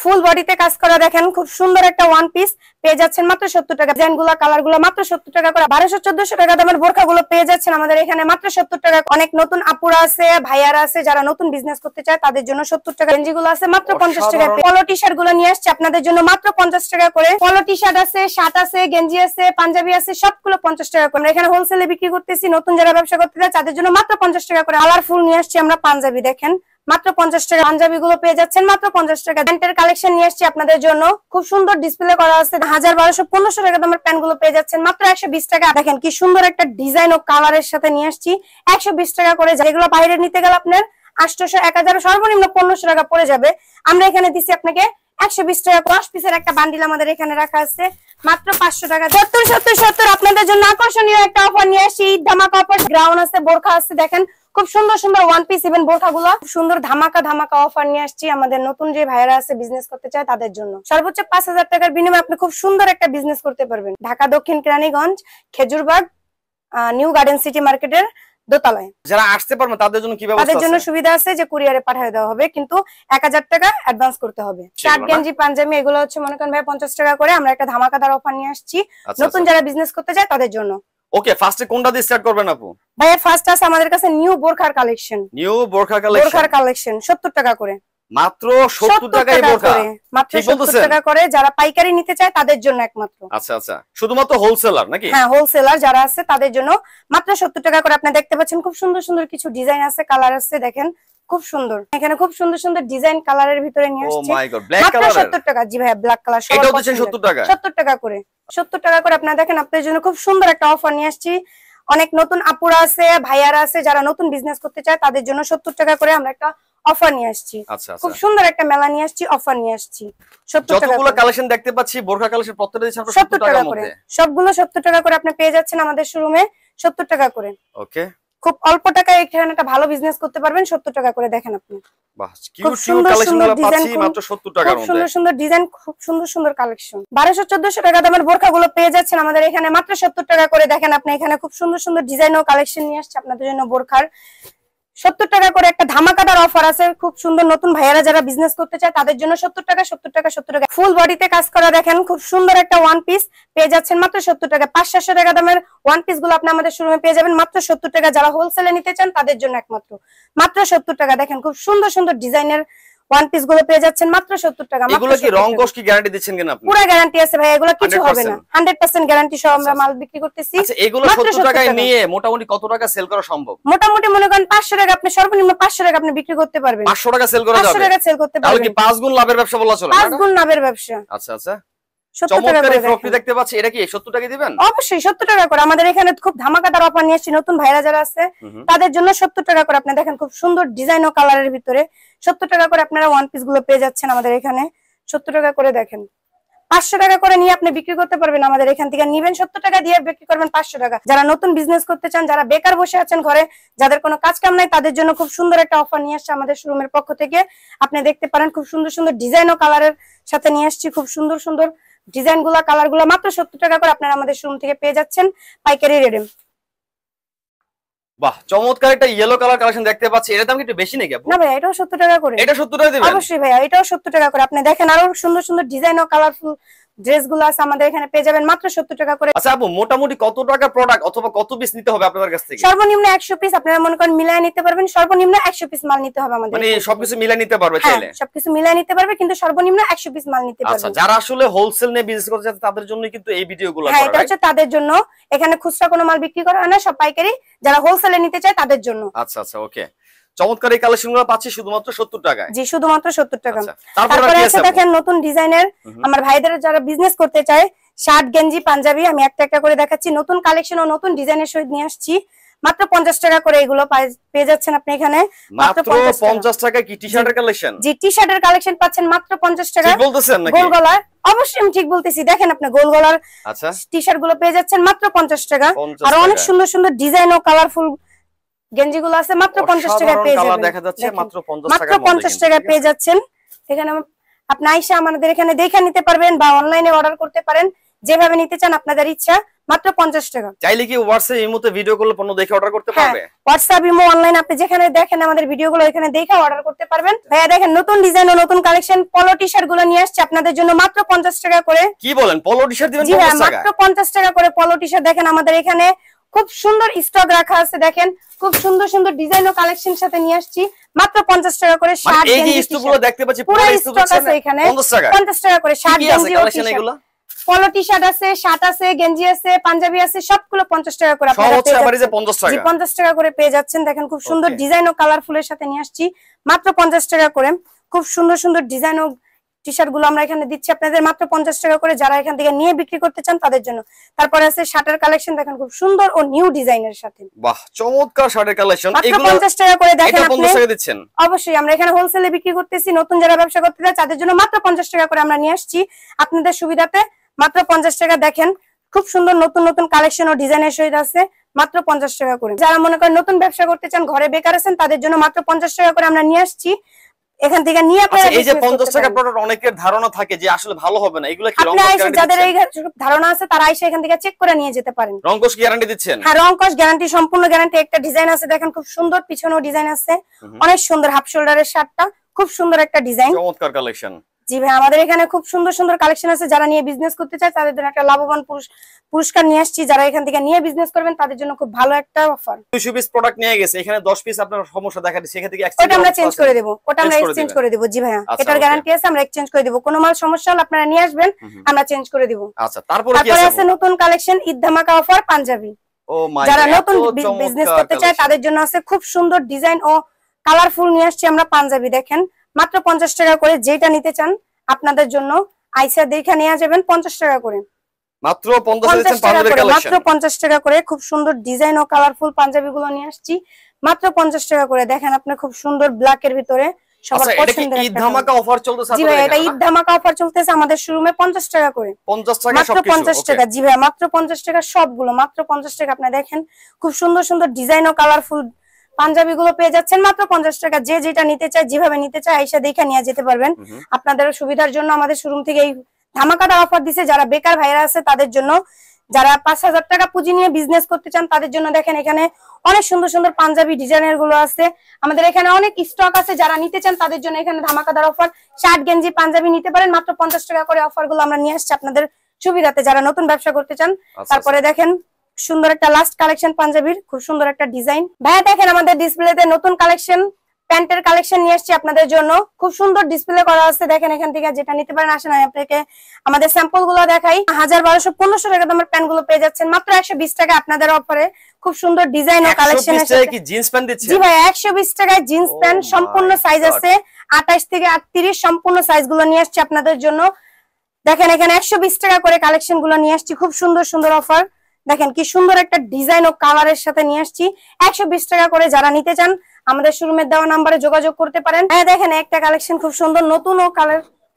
ফুল বডিতে কাজ করা দেখেন খুব সুন্দর একটা ওয়ান পিস পেয়ে যাচ্ছেন মাত্র 70 টাকা। ডিজাইনগুলো কালারগুলো মাত্র 70 টাকা করে। 1200-1400 টাকা দামের বোরখাগুলো পেয়ে যাচ্ছেন আমাদের এখানে মাত্র 70 টাকা। অনেক নতুন আপুরা আছে, ভাইয়ারা আছে যারা নতুন বিজনেস করতে চায় তাদের জন্য 70 টাকা। গেঞ্জিগুলো আছে মাত্র 50 টাকা। পলো টি শার্ট গুলো নিয়ে আসছে আপনাদের জন্য মাত্র 50 টাকা করে। পলো টি শার্ট আছে, শার্ট আছে, গেঞ্জি আছে, পাঞ্জাবি আছে, সবগুলো 50 টাকা করে। আমরা এখানে হোলসেলে বিক্রি করতেছি। নতুন যারা ব্যবসা করতে চায় তাদের জন্য মাত্র 50 টাকা করে। কালারফুল নিয়ে আসছি আমরা পাঞ্জাবি, দেখেন মাত্র 50 টাকা। পাঞ্জাবি গুলো পেয়ে যাচ্ছেন মাত্র 50 টাকা। প্যান্টের কালেকশন নিয়ে আসছি আপনাদের জন্য, খুব সুন্দর ডিসপ্লে করা আছে। 1000, 1200, 1500 টাকা দামের প্যান্ট গুলো পেয়ে যাচ্ছেন মাত্র 120 টাকা। দেখেন কি সুন্দর একটা ডিজাইন ও কালারের সাথে নিয়ে আসছি 120 টাকা করে। যেগুলো বাইরে নিতে গেলে আপনার 800, 1000, সর্বনিম্ন 1500 টাকা পড়ে যাবে। আমরা এখানে দিচ্ছি আপনাকে 120 টাকা। 10 পিসের একটা বান্ডিল আমাদের এখানে রাখা আছে মাত্র 500 টাকা। 70, 70, 70 আপনাদের জন্য আকর্ষণীয় একটা অফার নিয়ে আসছি। ধামাকা অফার। গ্রাউন্ড আছে, বোরখা আছে, দেখেন খুব সুন্দর সুন্দর ওয়ান পিস ইভেন বোরখাগুলো সুন্দর ধামাকা ধামাকা অফার নিয়ে আসছি আমাদের নতুন যে ভাইয়েরা আছে বিজনেস করতে চায় তাদের জন্য। সর্বোচ্চ 5000 টাকার বিনিময়ে আপনি খুব সুন্দর একটা বিজনেস করতে পারবেন। ঢাকা দক্ষিণ Keraniganj, Khejurbagh, new garden city মার্কেটের দোতলায়। যারা আসতে পারবে তাদের জন্য কি ব্যবস্থা আছে? তাদের জন্য সুবিধা আছে যে কুরিয়ারে পাঠিয়ে দেওয়া হবে, কিন্তু 1000 টাকা অ্যাডভান্স করতে হবে। শার্ট, গেঞ্জি, পাঞ্জাবি এগুলো হচ্ছে মনে করেন ভাই 50 টাকা করে। আমরা একটা ধামাকাদার অফার নিয়ে আসছি নতুন যারা বিজনেস করতে চায় তাদের জন্য। ওকে, ফার্স্টে কোনটা দিয়ে স্টার্ট করবেন আপু? ভাইয়া ফার্স্ট আছে আমাদের কাছে নিউ বোরখার কালেকশন। নিউ বোরখা কালেকশন, বোরখার কালেকশন 70 টাকা করে। মাত্র 70 টাকায় বোরখা, মাত্র 70 টাকা করে। যারা পাইকারি নিতে চায় তাদের জন্য একমাত্র। আচ্ছা আচ্ছা, শুধুমাত্র হোলসেলার নাকি? হ্যাঁ, হোলসেলার যারা আছে তাদের জন্য মাত্র 70 টাকা করে। আপনি দেখতে পাচ্ছেন খুব সুন্দর সুন্দর কিছু ডিজাইন আছে, কালার আছে, দেখেন খুব সুন্দর। এখানে খুব সুন্দর সুন্দর ডিজাইন কালারের ভিতরে নিয়ে আসছে। ও মাই গড, ব্ল্যাক মাত্র কালার 70 টাকা। জি ভাইয়া, ব্ল্যাক কালার এটাও দিচ্ছেন 70 টাকা? 70 টাকা করে। 70 টাকা করে আপনারা দেখেন আপনাদের জন্য খুব সুন্দর একটা অফার নিয়ে আসছি। অনেক নতুন আপুরা আছে, ভাইয়ারা আছে যারা নতুন বিজনেস করতে চায় তাদের জন্য 70 টাকা করে আমরা একটা অফার নিয়ে আসছি। খুব সুন্দর একটা মেলা নিয়ে আসছি, অফার নিয়ে আসছি 70 টাকা। যতগুলো কালেকশন দেখতে পাচ্ছি বোরখা কালেকশন প্রত্যেকটা দিচ্ছেন 70 টাকার মধ্যে। সবগুলো 70 টাকা করে আপনি পেয়ে যাচ্ছেন আমাদের শোরুমে 70 টাকা করে। ওকে, খুব অল্প টাকায় এখানে একটা ভালো বিজনেস করতে পারবেন 70 টাকা করে। দেখেন আপনি বাহ, কিউট কিউট কালেকশনগুলো পাচ্ছি মাত্র 70 টাকার মধ্যে। খুব সুন্দর সুন্দর ডিজাইন, খুব সুন্দর সুন্দর কালেকশন। 1200-1400 টাকা দামের বোরখাগুলো পেয়ে যাচ্ছেন আমাদের এখানে মাত্র 70 টাকা করে। দেখেন আপনি এখানে খুব সুন্দর সুন্দর ডিজাইন ও কালেকশন নিয়ে আসছে আপনাদের জন্য বোরখার। 70 টাকা করে একটা ধামাকাদার অফার আছে। খুব সুন্দর নতুন ভাইয়ারা যারা বিজনেস করতে চায় তাদের জন্য 70 টাকা, 70 টাকা, 70 টাকা। ফুল বডিতে কাজ করা দেখেন খুব সুন্দর একটা ওয়ান পিস পেয়ে যাচ্ছেন মাত্র 70 টাকা। 500-700 টাকা দামের ওয়ান পিস গুলো আপনি আমাদের শোরুমে পেয়ে যাবেন মাত্র 70 টাকা। যারা হোলসেলে নিতে চান তাদের জন্য একমাত্র মাত্র 70 টাকা। দেখেন খুব সুন্দর সুন্দর ডিজাইনের ওয়ান পিস গুলো পেয়ে যাচ্ছেন মাত্র 70 টাকা। এগুলো কি রং কস কি গ্যারান্টি দিচ্ছেন কিনা আপনি? পুরো গ্যারান্টি আছে ভাই, এগুলো কিছু হবে না। 100% গ্যারান্টি সহ আমরা মাল বিক্রি করতেছি। আচ্ছা, এগুলো 70 টাকায় নিয়ে মোটামুটি কত টাকা সেল করা সম্ভব? মোটামুটি মনে করেন 500 টাকা, আপনি সর্বনিম্ন 500 টাকা আপনি বিক্রি করতে পারবেন। 500 টাকা সেল করা যাবে? 500 টাকা সেল করতে পারবেন। তাহলে কি 5 গুণ লাভের ব্যবসা বলা চলে? 5 গুণ লাভের ব্যবসা। আচ্ছা আচ্ছা, চমৎকার এই ফ্রকটি দেখতে পাচ্ছি, এটা কি 70 টাকা দিবেন? অবশ্যই 70 টাকা করে। আমাদের এখানে খুব ধামাকাদার অফার নিয়ে আসছি নতুন ভাইরা যারা আছে তাদের জন্য 70 টাকা করে। আপনি দেখেন খুব সুন্দর ডিজাইন ও কালারের ভিতরে 70 টাকা করে আপনারা ওয়ান পিস গুলো পেয়ে যাচ্ছেন আমাদের এখানে 70 টাকা করে। দেখেন 500 টাকা করে নিয়ে আপনি বিক্রি করতে পারবেন আমাদের এখান থেকে। নিবেন 70 টাকা দিয়ে বিক্রি করবেন 500 টাকা। যারা নতুন বিজনেস করতে চান, যারা বেকার বসে আছেন ঘরে, যাদের কোনো কাজ কাম নাই, তাদের জন্য খুব সুন্দর একটা অফার নিয়ে আসছে আমাদের শোরুমের পক্ষ থেকে। আপনি দেখতে পারেন খুব সুন্দর সুন্দর ডিজাইন ও কালারের সাথে নিয়ে আসছি। খুব সুন্দর সুন্দর ডিজাইন গুলা, কালার গুলা মাত্র 70 টাকা করে আপনারা আমাদের শোরুম থেকে পেয়ে যাচ্ছেন পাইকারি রেটে। বাহ, চমৎকার একটা ইয়েলো কালার কালেকশন দেখতে পাচ্ছি। এর দাম কি একটু বেশি নাকি আপু? না ভাই, এটাও 70 টাকা করে। এটা 70 টাকা দিবেন? অবশ্যই ভাই, এটাও 70 টাকা করে। আপনি দেখেন আরো সুন্দর সুন্দর ডিজাইন ও কালারফুল ড্রেসগুলো আছে আমাদের এখানে পেয়ে যাবেন মাত্র 70 টাকা করে। আচ্ছা আপু, মোটামুটি কত টাকা প্রোডাক্ট অথবা কত পিস নিতে হবে আপনাদের কাছ থেকে? সর্বনিম্ন 100 পিস আপনারা মনে করেন মিলায় নিতে পারবেন। সর্বনিম্ন 100 পিস মাল নিতে হবে আমাদের। মানে সবকিছু মিলায় নিতে পারবে চাইলে? সবকিছু মিলায় নিতে পারবে, কিন্তু সর্বনিম্ন 100 পিস মাল নিতে পারবে। আচ্ছা, যারা আসলে হোলসেল নিয়ে বিজনেস করতে চায় তাদের জন্য কিন্তু এই ভিডিওগুলো করা। হ্যাঁ, এটা হচ্ছে তাদের জন্য। এখানে খুচরা কোনো মাল বিক্রি করা হয় না, সব পাইকারি। যারা হোলসেলে নিতে চায় তাদের জন্য। আচ্ছা আচ্ছা, ওকে। চমৎকার এই কালেকশনগুলো পাচ্ছি শুধুমাত্র 70 টাকায়। জি, শুধুমাত্র 70 টাকা। তারপরে আছে দেখেন নতুন ডিজাইনের আমার ভাইদের যারা বিজনেস করতে চায়, শার্ট, গেঞ্জি, পাঞ্জাবি আমি একটা একটা করে দেখাচ্ছি। নতুন কালেকশন ও নতুন ডিজাইনের সহিত নিয়ে আসছি মাত্র 50 টাকা করে। এগুলো পেয়ে যাচ্ছেন আপনি এখানে মাত্র 50 টাকা। কি টি-শার্টের কালেকশন? জি, টি-শার্টের কালেকশন পাচ্ছেন মাত্র 50 টাকা। ঠিক বলতেছেন নাকি? গোল গলার, অবশ্যই আমি ঠিক বলতেছি। দেখেন আপনি গোল গলার আচ্ছা টি-শার্ট গুলো পেয়ে যাচ্ছেন মাত্র 50 টাকা। আর অনেক সুন্দর সুন্দর ডিজাইন ও কালারফুল গেঞ্জি গুলো আছে মাত্র 50 টাকা পেয়ে যাবেন। দেখা যাচ্ছে মাত্র 50 টাকা। মাত্র 50 টাকা পেয়ে যাচ্ছেন। এখানে আপনি আইসা আমাদের এখানে দেখে নিতে পারবেন বা অনলাইনে অর্ডার করতে পারেন। যেভাবে নিতে চান আপনাদের ইচ্ছা, মাত্র 50 টাকা। চাইলে কি হোয়াটসঅ্যাপ ইমোতে ভিডিও কল পণ্য দেখে অর্ডার করতে পারবে? হোয়াটসঅ্যাপ ইমো অনলাইন আপনি যেখানে দেখেন আমাদের ভিডিওগুলো এখানে দেখে অর্ডার করতে পারবেন। ভাইয়া দেখেন নতুন ডিজাইন ও নতুন কালেকশন পলো টি-শার্ট গুলো নিয়ে আসছে আপনাদের জন্য মাত্র 50 টাকা করে। কি বলেন, পলো টি-শার্ট দিবেন 50 টাকা? মাত্র 50 টাকা করে পলো টি-শার্ট। দেখেন আমাদের এখানে খুব সুন্দর স্টক রাখা আছে, দেখেন খুব সুন্দর সুন্দর ডিজাইন ও কালেকশন সাথে নিয়ে আসছি মাত্র 50 টাকা করে। শার্ট এই যে স্টকগুলো দেখতে পাচ্ছি পুরো স্টক আছে এখানে 50 টাকা। 50 টাকা করে শার্ট গেঞ্জি ও কালেকশন এগুলো পলো টি-শার্ট আছে, শার্ট আছে, গেঞ্জি আছে, পাঞ্জাবি আছে, সবগুলো 50 টাকা করে আপনারা পেয়ে যাচ্ছেন। 50 টাকা। জি 50 টাকা করে পেয়ে যাচ্ছেন। দেখেন খুব সুন্দর ডিজাইন ও কালারফুলের সাথে নিয়ে আসছি মাত্র 50 টাকা করে। খুব সুন্দর সুন্দর ডিজাইন ও টি-শার্ট গুলো আমরা এখানে দিচ্ছি আপনাদের মাত্র 50 টাকা করে, যারা এখান থেকে নিয়ে বিক্রি করতে চান তাদের জন্য। তারপরে আছে শার্টের কালেকশন, দেখেন খুব সুন্দর ও নিউ ডিজাইনের সাথে। বাহ, চমৎকার শার্টের কালেকশন। এগুলো 50 টাকা করে। দেখেন আপনি 50 টাকা দিচ্ছেন? অবশ্যই আমরা এখানে হোলসেলে বিক্রি করতেছি। নতুন যারা ব্যবসা করতে চায় তাদের জন্য মাত্র 50 টাকা করে আমরা নিয়ে আসছি আপনাদের সুবিধাতে, মাত্র 50 টাকা। দেখেন খুব সুন্দর নতুন নতুন কালেকশন ও ডিজাইনের সহিত আছে মাত্র 50 টাকা করে। যারা মনে করেন নতুন ব্যবসা করতে চান, ঘরে বেকার আছেন, তাদের জন্য মাত্র 50 টাকা করে আমরা নিয়ে আসছি। এখান থেকে নিয়ে আপনারা এই যে 50 টাকা প্রোডাক্ট অনেকের ধারণা থাকে যে আসলে ভালো হবে না, এগুলো কি রং কোশ গ্যারান্টি? যাদের এই ধারণা আছে তারা এসে এখান থেকে চেক করে নিয়ে যেতে পারেন। রং কোশ গ্যারান্টি দিচ্ছেন? হ্যাঁ, রং কোশ গ্যারান্টি, সম্পূর্ণ গ্যারান্টি। একটা ডিজাইন আছে দেখেন খুব সুন্দর, পিছনেও ডিজাইন আছে, অনেক সুন্দর। হাফ শোল্ডারের শার্টটা খুব সুন্দর একটা ডিজাইন, চমৎকার কালেকশন। জি ভাই, আমাদের এখানে খুব সুন্দর সুন্দর কালেকশন আছে। যারা নিয়ে বিজনেস করতে চায় তাদের জন্য একটা লাভবান পুরস্কার নিয়ে আসছি। যারা এখান থেকে নিয়ে বিজনেস করবেন তাদের জন্য খুব ভালো একটা অফার। 200 পিস প্রোডাক্ট নিয়ে গেছে, এখানে 10 পিস আপনার সমস্যা দেখা দিচ্ছে, সেখান থেকে ওটা আমরা চেঞ্জ করে দেব, ওটা আমরা এক্সচেঞ্জ করে দেব। জি ভাইয়া, এটার গ্যারান্টি আছে, আমরা এক্সচেঞ্জ করে দেব। কোনো মাল সমস্যা হলে আপনারা নিয়ে আসবেন, আমরা চেঞ্জ করে দেব। আচ্ছা, তারপরে কি আছে নতুন কালেকশন ঈদ ধামাকা অফার পাঞ্জাবি। যারা নতুন বিজনেস করতে চায় তাদের জন্য আছে খুব সুন্দর ডিজাইন ও কালারফুল নিয়ে আসছি আমরা পাঞ্জাবি। দেখেন মাত্র 50 টাকা করে, যেটা নিতে চান আপনাদের জন্য আইসা দেখে নিয়ে যাবেন 50 টাকা করে। মাত্র 50 টাকা করে, মাত্র 50 টাকা করে। খুব সুন্দর ডিজাইন ও কালারফুল পাঞ্জাবি গুলো নিয়ে আসছি মাত্র 50 টাকা করে। দেখেন আপনি খুব সুন্দর ব্ল্যাক এর ভিতরে সবার পছন্দের ঈদ ধামাকা অফার চলতেছে। জি ভাই, এটা ঈদ ধামাকা অফার চলতেছে আমাদের শোরুমে 50 টাকা করে। 50 টাকা মাত্র 50 টাকা। জি ভাই, মাত্র 50 টাকা সবগুলো, মাত্র 50 টাকা। আপনি দেখেন খুব সুন্দর সুন্দর ডিজাইন ও কালারফুল পাঞ্জাবি গুলো পেয়ে যাচ্ছেন মাত্র 50 টাকা। যে যেটা নিতে চায়, যেভাবে নিতে চায় আইসা দেখে নিয়ে যেতে পারবেন। আপনাদের সুবিধার জন্য আমাদের শোরুম থেকে এই ধামাকাটা অফার দিছে। যারা বেকার ভাইরা আছে তাদের জন্য, যারা 5000 টাকা পুঁজি নিয়ে বিজনেস করতে চান তাদের জন্য দেখেন এখানে অনেক সুন্দর সুন্দর পাঞ্জাবি ডিজাইনের গুলো আছে। আমাদের এখানে অনেক স্টক আছে, যারা নিতে চান তাদের জন্য এখানে ধামাকাদার অফার। শার্ট গেঞ্জি পাঞ্জাবি নিতে পারেন মাত্র 50 টাকা করে। অফার গুলো আমরা নিয়ে আসছি আপনাদের সুবিধাতে, যারা নতুন ব্যবসা করতে চান। তারপরে দেখেন সুন্দর একটা লাস্ট কালেকশন পাঞ্জাবির, খুব সুন্দর একটা ডিজাইন। ভাইয়া দেখেন আমাদের ডিসপ্লেতে নতুন কালেকশন প্যান্টের কালেকশন নিয়ে আসছি আপনাদের জন্য, খুব সুন্দর ডিসপ্লে করা আছে। দেখেন এখান থেকে যেটা নিতে পারেন আসেন, আপনাকে আমাদের স্যাম্পল গুলো দেখাই। 1000, 1200, 1500 টাকা দামের প্যান্ট গুলো পেয়ে যাচ্ছেন মাত্র 120 টাকা আপনাদের অফারে। খুব সুন্দর ডিজাইন ও কালেকশন আছে। কি জিন্স প্যান্ট দিচ্ছেন? জি ভাই, 120 টাকায় জিন্স প্যান্ট, সম্পূর্ণ সাইজ আছে 28 থেকে 38, সম্পূর্ণ সাইজ গুলো নিয়ে আসছি আপনাদের জন্য। দেখেন এখানে 120 টাকা করে কালেকশন গুলো নিয়ে আসছি, খুব সুন্দর সুন্দর অফার। দেখেন কি সুন্দর একটা ডিজাইন ও কালারের সাথে নিয়ে আসছি 120 টাকা করে। যারা নিতে চান আমাদের শোরুমের দেওয়া নাম্বারে যোগাযোগ করতে পারেন। হ্যাঁ, দেখেন একটা কালেকশন খুব সুন্দর নতুন ও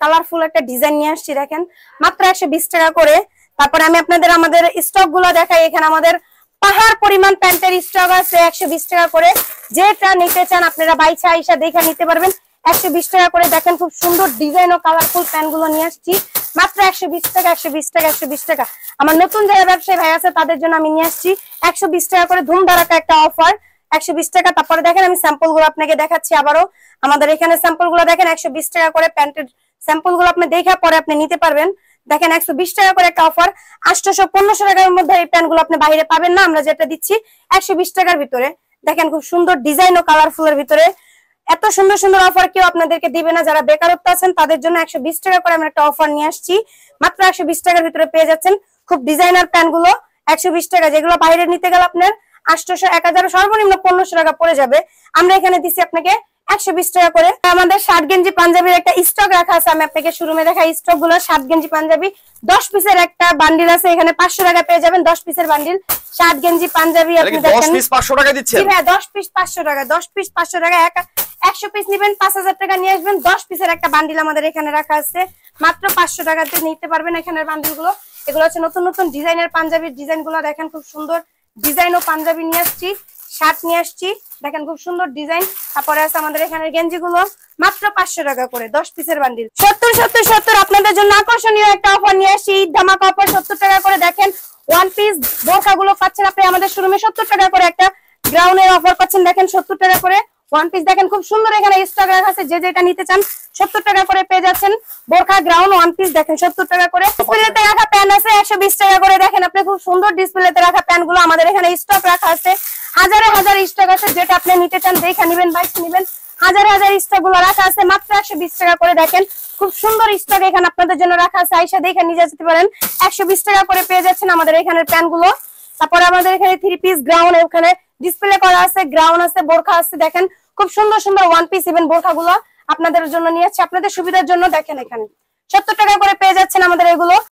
কালারফুল একটা ডিজাইন নিয়ে আসছি, দেখেন মাত্র 120 টাকা করে। তারপরে আমি আপনাদের আমাদের স্টক গুলো দেখাই। এখানে আমাদের পাহাড় পরিমাণ প্যান্টের স্টক আছে 120 টাকা করে। যেটা নিতে চান আপনারা বাইচা আইসা দেখে নিতে পারবেন 120 টাকা করে। দেখেন খুব সুন্দর ডিজাইন ও কালারফুল প্যান্ট গুলো নিয়ে আসছি মাত্র 120 টাকা, 120 টাকা, 120 টাকা। আমার নতুন যারা ব্যবসায়ী ভাই আছে তাদের জন্য আমি নিয়ে আসছি 120 টাকা করে ধুমধারাকা একটা অফার, 120 টাকা। তারপরে দেখেন আমি স্যাম্পল গুলো আপনাকে দেখাচ্ছি আবারও। আমাদের এখানে স্যাম্পল গুলো দেখেন 120 টাকা করে প্যান্টের স্যাম্পল গুলো আপনি দেখে পরে আপনি নিতে পারবেন। দেখেন 120 টাকা করে একটা অফার। 800-1500 টাকার মধ্যে এই প্যান্ট গুলো আপনি বাইরে পাবেন না, আমরা যেটা দিচ্ছি 120 টাকার ভিতরে। দেখেন খুব সুন্দর ডিজাইন ও কালারফুলের ভিতরে এত সুন্দর সুন্দর অফার কেউ আপনাদেরকে দিবে না। যারা বেকারত্ব আছেন তাদের জন্য 120 টাকা করে আমরা একটা অফার নিয়ে আসছি মাত্র 120 টাকার ভিতরে পেয়ে যাচ্ছেন খুব ডিজাইনার প্যান্ট গুলো 120 টাকা। যেগুলো বাইরে নিতে গেলে আপনার 800, 1000, সর্বনিম্ন 1500 টাকা পড়ে যাবে, আমরা এখানে দিচ্ছি আপনাকে 120 টাকা করে। আমাদের শার্ট গেঞ্জি পাঞ্জাবির একটা স্টক রাখা আছে, আমি আপনাকে শোরুমে দেখাই স্টক গুলো। শার্ট গেঞ্জি পাঞ্জাবি 10 পিসের একটা বান্ডিল আছে, এখানে 500 টাকা পেয়ে যাবেন 10 পিসের বান্ডিল শার্ট গেঞ্জি পাঞ্জাবি। আপনি দেখেন 10 পিস 500 টাকা দিচ্ছেন? জি ভাই, 10 পিস 500 টাকা, 10 পিস 500 টাকা। 100 পিস নেবেন 5000 টাকা নিয়ে আসবেন। 10 পিসের একটা বান্ডিল আমাদের এখানে রাখা আছে মাত্র 500 টাকাতে নিতে পারবেন এখানের বান্ডিল গুলো। এগুলো হচ্ছে নতুন নতুন ডিজাইনের পাঞ্জাবির ডিজাইন গুলো। দেখেন খুব সুন্দর ডিজাইন ও পাঞ্জাবি নিয়ে আসছি শার্ট নিয়ে আসছি, দেখেন খুব সুন্দর ডিজাইন। তারপরে আছে আমাদের এখানে গেঞ্জি গুলো মাত্র 500 টাকা করে 10 পিসের বান্ডিল। 70 আপনাদের জন্য আকর্ষণীয় একটা অফার নিয়ে আসছি, ঈদ ধামাকা অফার 70 টাকা করে। দেখেন ওয়ান পিস বোরকা গুলো পাচ্ছেন আপনি আমাদের শোরুমে 70 টাকা করে। একটা গ্রাউন্ডের অফার পাচ্ছেন দেখেন 70 টাকা করে। ওয়ান পিস দেখেন খুব সুন্দর, এখানে স্টক রাখা আছে, যে যেটা নিতে চান 70 টাকা করে পেয়ে যাচ্ছেন। বোরকা গ্রাউন্ড ওয়ান পিস দেখেন 70 টাকা করে। ডিসপ্লেতে রাখা প্যান্ট আছে 120 টাকা করে। দেখেন আপনি খুব সুন্দর ডিসপ্লেতে রাখা প্যান্ট গুলো আমাদের এখানে স্টক রাখা আছে, হাজারে হাজার স্টক আছে, যেটা আপনি নিতে চান দেখে নিবেন, বাইক নিবেন, হাজারে হাজার স্টক গুলো রাখা আছে মাত্র 120 টাকা করে। দেখেন খুব সুন্দর স্টক এখানে আপনাদের জন্য রাখা আছে, আইসা দেখে নিয়ে যেতে পারেন। 120 টাকা করে পেয়ে যাচ্ছেন আমাদের এখানের প্যান্ট গুলো। তারপরে আমাদের এখানে 3 পিস গ্রাউন্ড ওখানে ডিসপ্লে করা আছে, গ্রাউন্ড আছে, বোরখা আছে। দেখেন খুব সুন্দর সুন্দর ওয়ান পিস ইভেন বোরখা গুলো আপনাদের জন্য নিয়ে আসছে, আপনাদের সুবিধার জন্য। দেখেন এখানে 70 টাকা করে পেয়ে যাচ্ছেন আমাদের এগুলো।